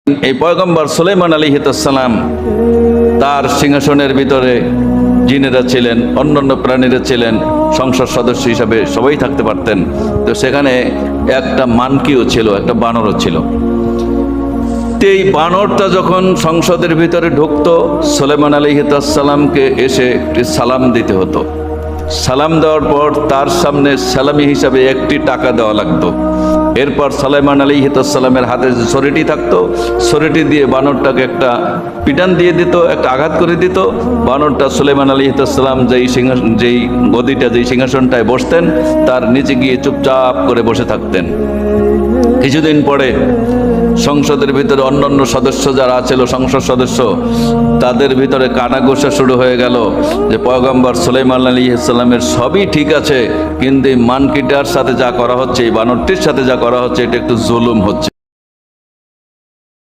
এই পয়গম্বর সুলাইমান আলাইহিস সালাম তার সিংহাসনের ভিতরে জিনেরা ছিলেন, অন্যান্য প্রাণীরা ছিলেন, সংসদ সদস্য হিসাবে সবাই থাকতে পারতেন। তো সেখানে একটা মানকিও ছিল, একটা বানরও ছিল। এই বানরটা যখন সংসদের ভিতরে ঢুকতো, সুলাইমান আলাইহিস সালামকে এসে একটি সালাম দিতে হতো। সালাম দেওয়ার পর তার সামনে সালামি হিসাবে একটি টাকা দেওয়া লাগতো। এরপর সুলাইমান আলাইহিস সালামের হাতে যে ছড়িটি থাকতো, ছড়িটি দিয়ে বানরটাকে একটা পিটান দিয়ে দিত, একটা আঘাত করে দিত। বানরটা সুলাইমান আলাইহিস সালাম যেই গদিটা, যেই সিংহাসনটায় বসতেন, তার নিচে গিয়ে চুপচাপ করে বসে থাকতেন। কিছুদিন পরে সংসদের ভিতরে অন্যান্য সদস্য যারা ছিল, সংসদ সদস্য, তাদের ভিতরে কানাঘুষা শুরু হয়ে গেল যে পয়গম্বর সুলাইমান আলাইহিস সালামের সবই ঠিক আছে, কিন্তু এই মানকিটার সাথে যা করা হচ্ছে, এই বানরটির সাথে যা করা হচ্ছে, এটা একটু জুলুম হচ্ছে।